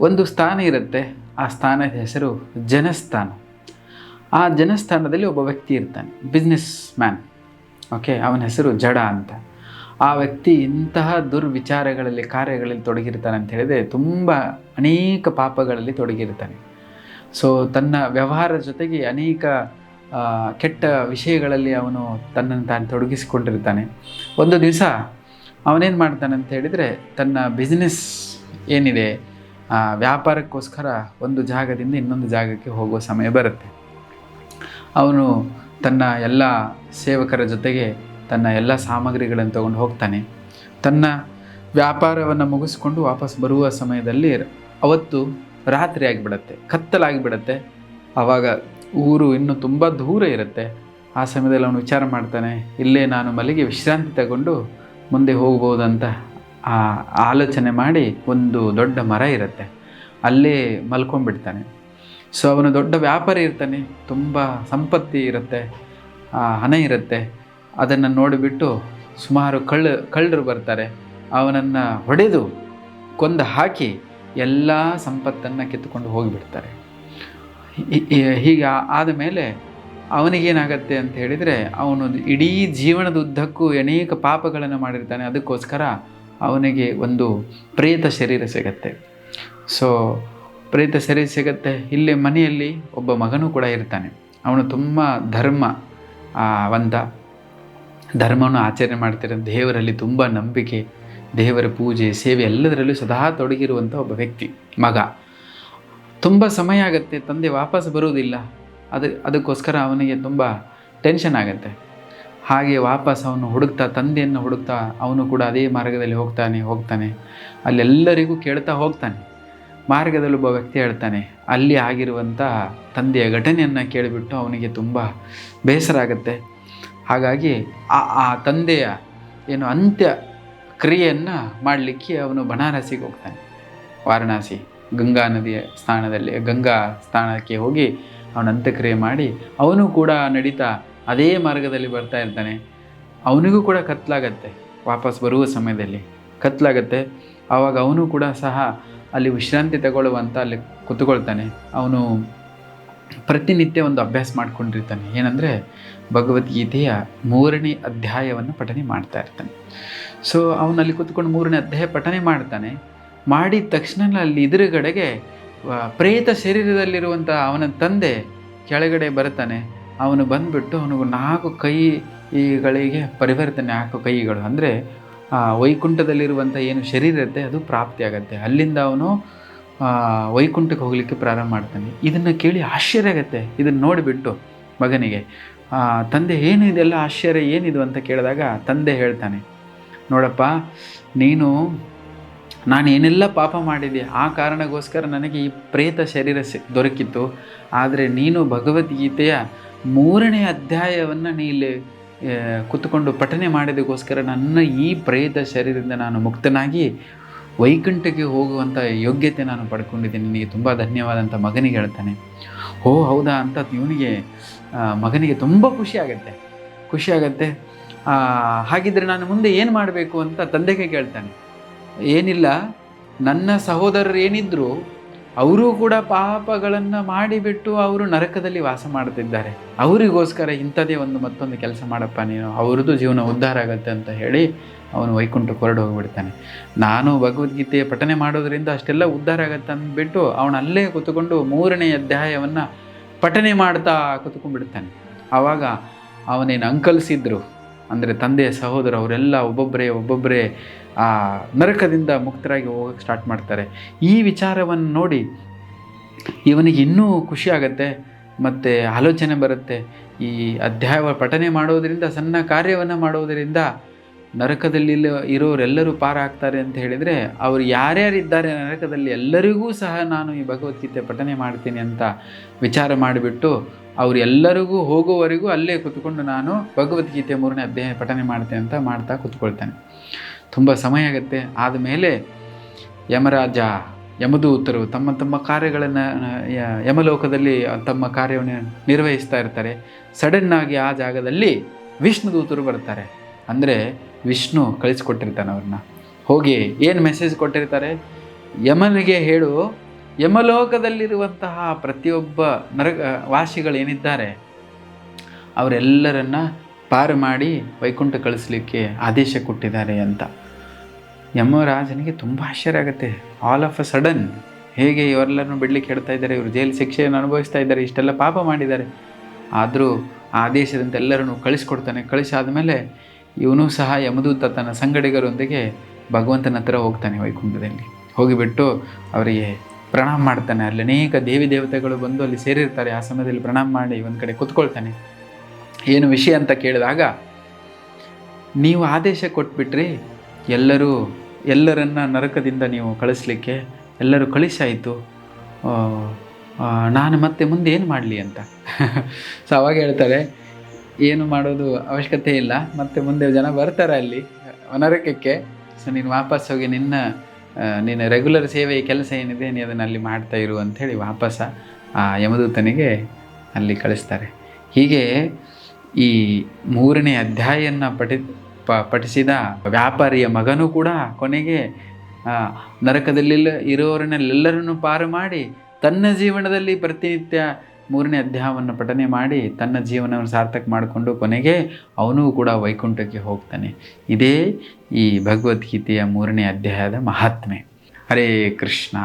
ಒಂದು ಸ್ಥಾನ ಇರುತ್ತೆ. ಆ ಸ್ಥಾನದ ಹೆಸರು ಜನಸ್ಥಾನ. ಆ ಜನಸ್ಥಾನದಲ್ಲಿ ಒಬ್ಬ ವ್ಯಕ್ತಿ ಇರ್ತಾನೆ, ಬಿಸ್ನೆಸ್ ಮ್ಯಾನ್. ಓಕೆ, ಅವನ ಹೆಸರು ಜಡ ಅಂತ. ಆ ವ್ಯಕ್ತಿ ಇಂತಹ ದುರ್ವಿಚಾರಗಳಲ್ಲಿ, ಕಾರ್ಯಗಳಲ್ಲಿ ತೊಡಗಿರ್ತಾನೆ ಅಂತ ಹೇಳಿದರೆ ತುಂಬ ಅನೇಕ ಪಾಪಗಳಲ್ಲಿ ತೊಡಗಿರ್ತಾನೆ. ಸೊ ತನ್ನ ವ್ಯವಹಾರದ ಜೊತೆಗೆ ಅನೇಕ ಕೆಟ್ಟ ವಿಷಯಗಳಲ್ಲಿ ಅವನು ತನ್ನನ್ನು ತಾನು ತೊಡಗಿಸಿಕೊಂಡಿರ್ತಾನೆ. ಒಂದು ದಿವಸ ಅವನೇನು ಮಾಡ್ತಾನೆ ಅಂತ ಹೇಳಿದರೆ, ತನ್ನ ಬಿಸ್ನೆಸ್ ಏನಿದೆ ವ್ಯಾಪಾರಕ್ಕೋಸ್ಕರ ಒಂದು ಜಾಗದಿಂದ ಇನ್ನೊಂದು ಜಾಗಕ್ಕೆ ಹೋಗುವ ಸಮಯ ಬರುತ್ತೆ. ಅವನು ತನ್ನ ಎಲ್ಲ ಸೇವಕರ ಜೊತೆಗೆ ತನ್ನ ಎಲ್ಲ ಸಾಮಗ್ರಿಗಳನ್ನು ತಗೊಂಡು ಹೋಗ್ತಾನೆ. ತನ್ನ ವ್ಯಾಪಾರವನ್ನು ಮುಗಿಸ್ಕೊಂಡು ವಾಪಸ್ ಬರುವ ಸಮಯದಲ್ಲಿ ಅವತ್ತು ರಾತ್ರಿ ಆಗಿಬಿಡತ್ತೆ, ಕತ್ತಲಾಗಿಬಿಡತ್ತೆ. ಆವಾಗ ಊರು ಇನ್ನೂ ತುಂಬ ದೂರ ಇರುತ್ತೆ. ಆ ಸಮಯದಲ್ಲಿ ಅವನು ವಿಚಾರ ಮಾಡ್ತಾನೆ, ಇಲ್ಲೇ ನಾನು ಮಲಗಿ ವಿಶ್ರಾಂತಿ ತಗೊಂಡು ಮುಂದೆ ಹೋಗ್ಬೋದಂತ ಆಲೋಚನೆ ಮಾಡಿ ಒಂದು ದೊಡ್ಡ ಮರ ಇರುತ್ತೆ, ಅಲ್ಲೇ ಮಲ್ಕೊಂಡ್ಬಿಡ್ತಾನೆ. ಸೊ ಅವನು ದೊಡ್ಡ ವ್ಯಾಪಾರಿ ಇರ್ತಾನೆ, ತುಂಬ ಸಂಪತ್ತಿ ಇರುತ್ತೆ, ಹಣ ಇರುತ್ತೆ. ಅದನ್ನು ನೋಡಿಬಿಟ್ಟು ಸುಮಾರು ಕಳ್ಳರು ಬರ್ತಾರೆ. ಅವನನ್ನು ಹೊಡೆದು ಕೊಂದು ಹಾಕಿ ಎಲ್ಲ ಸಂಪತ್ತನ್ನು ಕಿತ್ತುಕೊಂಡು ಹೋಗಿಬಿಡ್ತಾರೆ. ಹೀಗೆ ಆದ ಮೇಲೆ ಅವನಿಗೇನಾಗತ್ತೆ ಅಂತ ಹೇಳಿದರೆ, ಅವನು ಇಡೀ ಜೀವನದುದ್ದಕ್ಕೂ ಅನೇಕ ಪಾಪಗಳನ್ನು ಮಾಡಿರ್ತಾನೆ. ಅದಕ್ಕೋಸ್ಕರ ಅವನಿಗೆ ಒಂದು ಪ್ರೇತ ಶರೀರ ಸಿಗತ್ತೆ. ಸೊ ಪ್ರೇತ ಶರೀರ ಸಿಗತ್ತೆ. ಇಲ್ಲಿ ಮನೆಯಲ್ಲಿ ಒಬ್ಬ ಮಗನೂ ಕೂಡ ಇರ್ತಾನೆ. ಅವನು ತುಂಬ ಧರ್ಮವನ್ನು ಆಚರಣೆ ಮಾಡ್ತಿರೋ, ದೇವರಲ್ಲಿ ತುಂಬ ನಂಬಿಕೆ, ದೇವರ ಪೂಜೆ ಸೇವೆ ಎಲ್ಲದರಲ್ಲೂ ಸದಾ ತೊಡಗಿರುವಂಥ ಒಬ್ಬ ವ್ಯಕ್ತಿ, ಮಗ. ತುಂಬ ಸಮಯ ಆಗುತ್ತೆ, ತಂದೆ ವಾಪಸ್ ಬರುವುದಿಲ್ಲ. ಅದಕ್ಕೋಸ್ಕರ ಅವನಿಗೆ ತುಂಬ ಟೆನ್ಷನ್ ಆಗುತ್ತೆ. ಹಾಗೆ ವಾಪಸ್ ಅವನು ತಂದೆಯನ್ನು ಹುಡುಕ್ತಾ ಅವನು ಕೂಡ ಅದೇ ಮಾರ್ಗದಲ್ಲಿ ಹೋಗ್ತಾನೆ. ಅಲ್ಲೆಲ್ಲರಿಗೂ ಕೇಳ್ತಾ ಹೋಗ್ತಾನೆ. ಮಾರ್ಗದಲ್ಲಿ ಒಬ್ಬ ವ್ಯಕ್ತಿ ಹೇಳ್ತಾನೆ, ಅಲ್ಲಿ ಆಗಿರುವಂಥ ತಂದೆಯ ಘಟನೆಯನ್ನು ಕೇಳಿಬಿಟ್ಟು ಅವನಿಗೆ ತುಂಬ ಬೇಸರ ಆಗುತ್ತೆ. ಹಾಗಾಗಿ ಆ ತಂದೆಯ ಅಂತ್ಯ ಕ್ರಿಯೆಯನ್ನು ಮಾಡಲಿಕ್ಕೆ ಅವನು ಬನಾರಸಿಗೆ ಹೋಗ್ತಾನೆ. ವಾರಣಾಸಿ ಗಂಗಾ ನದಿಯ ಗಂಗಾ ಸ್ಥಾನಕ್ಕೆ ಹೋಗಿ ಅವನ ಅಂತ್ಯಕ್ರಿಯೆ ಮಾಡಿ ಅವನು ಕೂಡ ನಡೀತಾ ಅದೇ ಮಾರ್ಗದಲ್ಲಿ ಬರ್ತಾ ಇರ್ತಾನೆ. ಅವನಿಗೂ ಕೂಡ ಕತ್ಲಾಗತ್ತೆ, ವಾಪಸ್ ಬರುವ ಸಮಯದಲ್ಲಿ ಕತ್ಲಾಗತ್ತೆ. ಆವಾಗ ಅವನು ಕೂಡ ಸಹ ಅಲ್ಲಿ ವಿಶ್ರಾಂತಿ ತಗೊಳ್ಳುವಂತ ಅಲ್ಲಿ ಕೂತ್ಕೊಳ್ತಾನೆ. ಅವನು ಪ್ರತಿನಿತ್ಯ ಒಂದು ಅಭ್ಯಾಸ ಮಾಡ್ಕೊಂಡಿರ್ತಾನೆ. ಏನಂದರೆ ಭಗವದ್ಗೀತೆಯ 3ನೇ ಅಧ್ಯಾಯವನ್ನು ಪಠನೆ ಮಾಡ್ತಾ ಇರ್ತಾನೆ. ಸೊ ಅವನಲ್ಲಿ ಕೂತ್ಕೊಂಡು 3ನೇ ಅಧ್ಯಾಯ ಪಠನೆ ಮಾಡ್ತಾನೆ. ಮಾಡಿದ ತಕ್ಷಣ ಅಲ್ಲಿ ಎದುರುಗಡೆಗೆ ಪ್ರೇತ ಶರೀರದಲ್ಲಿರುವಂಥ ಅವನ ತಂದೆ ಕೆಳಗಡೆ ಬರ್ತಾನೆ. ಅವನು ಬಂದುಬಿಟ್ಟು ಅವನಿಗೆ 4 ಕೈಗಳಿಗೆ ಪರಿವರ್ತನೆ, 4 ಕೈಗಳು ಅಂದರೆ ವೈಕುಂಠದಲ್ಲಿರುವಂಥ ಏನು ಶರೀರ ಇರುತ್ತೆ ಅದು ಪ್ರಾಪ್ತಿಯಾಗತ್ತೆ. ಅಲ್ಲಿಂದ ಅವನು ವೈಕುಂಠಕ್ಕೆ ಹೋಗಲಿಕ್ಕೆ ಪ್ರಾರಂಭ ಮಾಡ್ತಾನೆ. ಇದನ್ನು ಕೇಳಿ ಆಶ್ಚರ್ಯ ಆಗುತ್ತೆ. ಇದನ್ನು ನೋಡಿಬಿಟ್ಟು ಮಗನಿಗೆ, ತಂದೆ ಏನು ಇದೆಲ್ಲ ಆಶ್ಚರ್ಯ, ಏನಿದು ಅಂತ ಕೇಳಿದಾಗ ತಂದೆ ಹೇಳ್ತಾನೆ, ನೋಡಪ್ಪ, ನಾನು ಏನೆಲ್ಲ ಪಾಪ ಮಾಡಿದೆ, ಆ ಕಾರಣಕ್ಕೋಸ್ಕರ ನನಗೆ ಈ ಪ್ರೇತ ಶರೀರ ದೊರಕಿತ್ತು. ಆದರೆ ನೀನು ಭಗವದ್ಗೀತೆಯ 3ನೇ ಅಧ್ಯಾಯವನ್ನು ನೀ ಇಲ್ಲಿ ಕೂತ್ಕೊಂಡು ಪಠನೆ ಮಾಡಿದಕ್ಕೋಸ್ಕರ ನನ್ನ ಈ ಪ್ರೇತ ಶರೀರದಿಂದ ನಾನು ಮುಕ್ತನಾಗಿ ವೈಕುಂಠಕ್ಕೆ ಹೋಗುವಂಥ ಯೋಗ್ಯತೆ ನಾನು ಪಡ್ಕೊಂಡಿದ್ದೀನಿ. ನಿನಗೆ ತುಂಬ ಧನ್ಯವಾದ ಅಂತ ಮಗನಿಗೆ ಹೇಳ್ತಾನೆ. ಓ ಹೌದಾ ಅಂತ ಮಗನಿಗೆ ತುಂಬ ಖುಷಿ ಆಗುತ್ತೆ. ಹಾಗಿದ್ರೆ ನಾನು ಮುಂದೆ ಏನು ಮಾಡಬೇಕು ಅಂತ ತಂದೆಗೆ ಕೇಳ್ತಾನೆ. ಏನಿಲ್ಲ, ನನ್ನ ಸಹೋದರರು ಏನಿದ್ರು ಅವರೂ ಕೂಡ ಪಾಪಗಳನ್ನು ಮಾಡಿಬಿಟ್ಟು ಅವರು ನರಕದಲ್ಲಿ ವಾಸ ಮಾಡ್ತಿದ್ದಾರೆ. ಅವರಿಗೋಸ್ಕರ ಇಂಥದೇ ಮತ್ತೊಂದು ಕೆಲಸ ಮಾಡಪ್ಪ ನೀನು, ಅವ್ರದ್ದು ಜೀವನ ಉದ್ಧಾರ ಆಗುತ್ತೆ ಅಂತ ಹೇಳಿ ಅವನು ವೈಕುಂಠಕ್ಕೆ ಹೊರಡು ಹೋಗಿಬಿಡ್ತಾನೆ. ನಾನು ಭಗವದ್ಗೀತೆ ಪಠನೆ ಮಾಡೋದ್ರಿಂದ ಅಷ್ಟೆಲ್ಲ ಉದ್ಧಾರ ಆಗತ್ತೆ ಅಂದ್ಬಿಟ್ಟು ಅವನು ಅಲ್ಲೇ ಕೂತ್ಕೊಂಡು 3ನೇ ಅಧ್ಯಾಯವನ್ನು ಪಠನೆ ಮಾಡ್ತಾ ಕೂತ್ಕೊಂಡ್ಬಿಡ್ತಾನೆ. ಆವಾಗ ಅವನೇನು ಅಂಕಲ್ಸ್ ಇದ್ದರು, ಅಂದರೆ ತಂದೆಯ ಸಹೋದರ, ಅವರೆಲ್ಲ ಒಬ್ಬೊಬ್ಬರೇ ಆ ನರಕದಿಂದ ಮುಕ್ತರಾಗಿ ಹೋಗೋಕ್ಕೆ ಸ್ಟಾರ್ಟ್ ಮಾಡ್ತಾರೆ. ಈ ವಿಚಾರವನ್ನು ನೋಡಿ ಇವನಿಗೆ ಇನ್ನೂ ಖುಷಿ ಆಗುತ್ತೆ ಮತ್ತು ಆಲೋಚನೆ ಬರುತ್ತೆ. ಈ ಅಧ್ಯಾಯ ಪಠನೆ ಮಾಡೋದರಿಂದ, ಸಣ್ಣ ಕಾರ್ಯವನ್ನು ಮಾಡೋದರಿಂದ ನರಕದಲ್ಲಿ ಇರೋರೆಲ್ಲರೂ ಪಾರಾಗ್ತಾರೆ ಅಂತ ಹೇಳಿದರೆ, ಅವರು ಯಾರ್ಯಾರಿದ್ದಾರೆ ನರಕದಲ್ಲಿ ಎಲ್ಲರಿಗೂ ಸಹ ನಾನು ಈ ಭಗವದ್ಗೀತೆ ಪಠನೆ ಮಾಡ್ತೀನಿ ಅಂತ ವಿಚಾರ ಮಾಡಿಬಿಟ್ಟು ಅವರು ಎಲ್ಲರಿಗೂ ಹೋಗುವವರೆಗೂ ಅಲ್ಲೇ ಕೂತ್ಕೊಂಡು ನಾನು ಭಗವದ್ಗೀತೆ 3ನೇ ಅಧ್ಯಾಯ ಪಠನೆ ಮಾಡ್ತೇನೆ ಅಂತ ಮಾಡ್ತಾ ಕೂತ್ಕೊಳ್ತಾನೆ. ತುಂಬ ಸಮಯ ಆಗುತ್ತೆ. ಆದಮೇಲೆ ಯಮದೂತರು ತಮ್ಮ ಕಾರ್ಯಗಳನ್ನು ಯಮಲೋಕದಲ್ಲಿ ತಮ್ಮ ಕಾರ್ಯವನ್ನು ನಿರ್ವಹಿಸ್ತಾ ಇರ್ತಾರೆ. ಸಡನ್ನಾಗಿ ಆ ಜಾಗದಲ್ಲಿ ವಿಷ್ಣುದೂತರು ಬರ್ತಾರೆ. ಅಂದರೆ ವಿಷ್ಣು ಕಳಿಸ್ಕೊಟ್ಟಿರ್ತಾನೆ ಅವ್ರನ್ನ. ಹೋಗಿ ಏನು ಮೆಸೇಜ್ ಕೊಟ್ಟಿರ್ತಾರೆ, ಯಮನಿಗೆ ಹೇಳು, ಯಮಲೋಕದಲ್ಲಿರುವಂತಹ ಪ್ರತಿಯೊಬ್ಬ ವಾಸಿಗಳೇನಿದ್ದಾರೆ ಅವರೆಲ್ಲರನ್ನ ಪಾರು ಮಾಡಿ ವೈಕುಂಠ ಕಳಿಸ್ಲಿಕ್ಕೆ ಆದೇಶ ಕೊಟ್ಟಿದ್ದಾರೆ ಅಂತ. ಯಮರಾಜನಿಗೆ ತುಂಬ ಆಶ್ಚರ್ಯ ಆಗುತ್ತೆ. ಆಲ್ ಆಫ್ ಅ ಸಡನ್ ಹೇಗೆ ಇವರೆಲ್ಲರನ್ನು ಬಿಡ್ಲಿಕ್ಕೆ ಹೇಳ್ತಾ ಇದ್ದಾರೆ, ಇವರು ಜೈಲು ಶಿಕ್ಷೆಯನ್ನು ಅನುಭವಿಸ್ತಾ ಇದ್ದಾರೆ, ಇಷ್ಟೆಲ್ಲ ಪಾಪ ಮಾಡಿದ್ದಾರೆ. ಆದರೂ ಆದೇಶದಂತೆ ಎಲ್ಲರನ್ನು ಕಳಿಸ್ಕೊಡ್ತಾನೆ. ಕಳಿಸಾದ್ಮೇಲೆ ಇವನು ಸಹ ಯಮದೂತ ತನ್ನ ಸಂಗಡಿಗರೊಂದಿಗೆ ಭಗವಂತನ ಹತ್ರ ಹೋಗ್ತಾನೆ. ವೈಕುಂಠದಲ್ಲಿ ಹೋಗಿಬಿಟ್ಟು ಅವರಿಗೆ ಪ್ರಣಾಮ ಮಾಡ್ತಾನೆ. ಅಲ್ಲಿ ಅನೇಕ ದೇವಿ ದೇವತೆಗಳು ಬಂದು ಅಲ್ಲಿ ಸೇರಿರ್ತಾರೆ. ಆ ಸಮಯದಲ್ಲಿ ಪ್ರಣಾಮ ಮಾಡಿ ಒಂದು ಕಡೆ ಕೂತ್ಕೊಳ್ತಾನೆ. ಏನು ವಿಷಯ ಅಂತ ಕೇಳಿದಾಗ, ನೀವು ಆದೇಶ ಕೊಟ್ಬಿಟ್ರಿ ಎಲ್ಲರನ್ನ ನರಕದಿಂದ ನೀವು ಕಳಿಸ್ಲಿಕ್ಕೆ, ಎಲ್ಲರೂ ಕಳಿಸಾಯಿತು, ನಾನು ಮತ್ತೆ ಮುಂದೆ ಏನು ಮಾಡಲಿ ಅಂತ. ಸೊ ಅವಾಗ ಹೇಳ್ತಾರೆ, ಏನು ಮಾಡೋದು ಅವಶ್ಯಕತೆ ಇಲ್ಲ, ಮತ್ತೆ ಮುಂದೆ ಜನ ಬರ್ತಾರೆ ಅಲ್ಲಿ ನರಕಕ್ಕೆ. ಸೊ ನೀನು ವಾಪಸ್ ಹೋಗಿ ನಿನ್ನ ರೆಗ್ಯುಲರ್ ಸೇವೆ ಕೆಲಸ ಏನಿದೆ ನೀನು ಅದನ್ನು ಅಲ್ಲಿ ಮಾಡ್ತಾ ಇರು ಅಂಥೇಳಿ ವಾಪಸ್ ಆ ಯಮದೂತನಿಗೆ ಅಲ್ಲಿ ಕಳಿಸ್ತಾರೆ. ಹೀಗೆ ಈ 3ನೇ ಅಧ್ಯಾಯವನ್ನು ಪಠಿಸಿದ ವ್ಯಾಪಾರಿಯ ಮಗನೂ ಕೂಡ ಕೊನೆಗೆ ನರಕದಲ್ಲಿಲ್ಲ ಇರೋರನ್ನೆಲ್ಲರನ್ನು ಪಾರು ಮಾಡಿ ತನ್ನ ಜೀವನದಲ್ಲಿ ಪ್ರತಿನಿತ್ಯ 3ನೇ ಅಧ್ಯಾಯವನ್ನು ಪಠನೆ ಮಾಡಿ ತನ್ನ ಜೀವನವನ್ನು ಸಾರ್ಥಕ ಮಾಡಿಕೊಂಡು ಕೊನೆಗೆ ಅವನೂ ಕೂಡ ವೈಕುಂಠಕ್ಕೆ ಹೋಗ್ತಾನೆ. ಇದೇ ಈ ಭಗವದ್ಗೀತೆಯ 3ನೇ ಅಧ್ಯಾಯದ ಮಹಾತ್ಮೆ. ಹರೇ ಕೃಷ್ಣ.